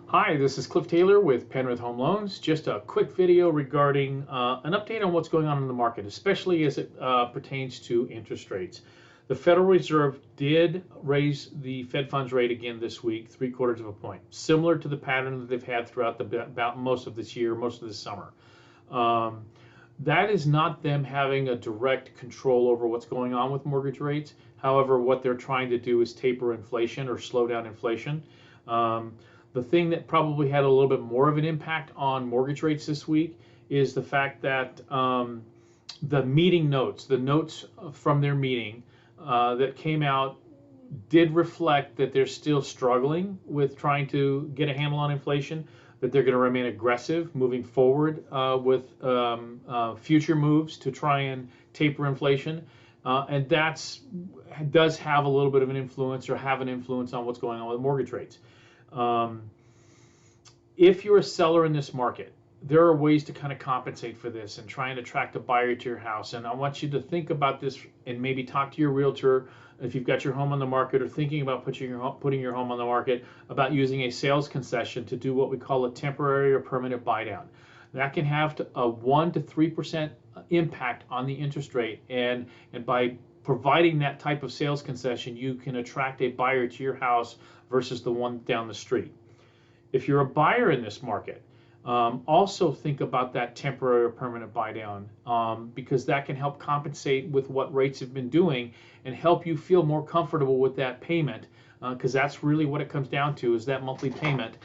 Hi, this is Cliff Taylor with Penrith Home Loans. Just a quick video regarding an update on what's going on in the market, especially as it pertains to interest rates. The Federal Reserve did raise the Fed funds rate again this week, 3/4 of a point, similar to the pattern that they've had throughout about most of this year, most of this summer. Um, that is not them having a direct control over what's going on with mortgage rates. However, what they're trying to do is taper inflation or slow down inflation. Um, the thing that probably had a little bit more of an impact on mortgage rates this week is the fact that the meeting notes, the notes from their meeting that came out, did reflect that they're still struggling with trying to get a handle on inflation, that they're going to remain aggressive moving forward with future moves to try and taper inflation. And that does have a little bit of an influence, or have an influence on what's going on with mortgage rates. Um, if you're a seller in this market, there are ways to kind of compensate for this and try and attract a buyer to your house. And I want you to think about this and maybe talk to your realtor if you've got your home on the market, or thinking about putting your home on the market, about using a sales concession to do what we call a temporary or permanent buy down. That can have a 1 to 3% impact on the interest rate, and by providing that type of sales concession, you can attract a buyer to your house versus the one down the street. If you're a buyer in this market, also think about that temporary or permanent buy down, because that can help compensate with what rates have been doing and help you feel more comfortable with that payment, because that's really what it comes down to, is that monthly payment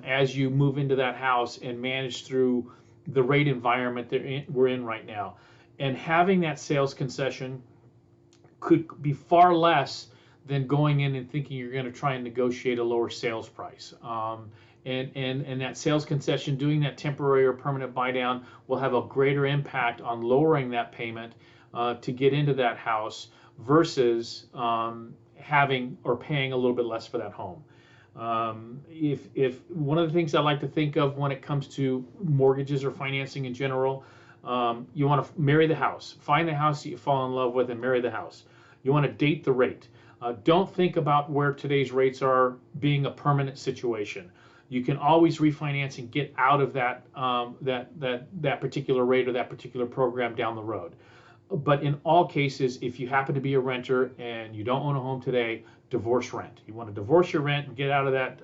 as you move into that house and manage through the rate environment that we're in right now. And having that sales concession could be far less than going in and thinking you're going to try and negotiate a lower sales price. And that sales concession, doing that temporary or permanent buy down, will have a greater impact on lowering that payment to get into that house versus having or paying a little bit less for that home. If one of the things I like to think of when it comes to mortgages or financing in general, you want to marry the house, find the house that you fall in love with and marry the house. You want to date the rate. Don't think about where today's rates are being a permanent situation. You can always refinance and get out of that particular rate or that particular program down the road. But in all cases, if you happen to be a renter and you don't own a home today, divorce rent. You want to divorce your rent and get out of that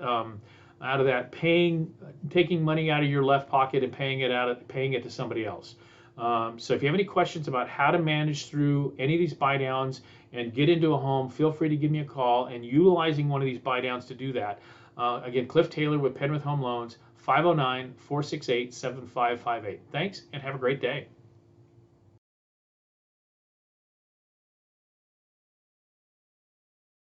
taking money out of your left pocket and paying it to somebody else. So if you have any questions about how to manage through any of these buy downs and get into a home, feel free to give me a call, and utilizing one of these buy downs to do that. Again, Cliff Taylor with Penrith Home Loans, 509-468-7558. Thanks, and have a great day.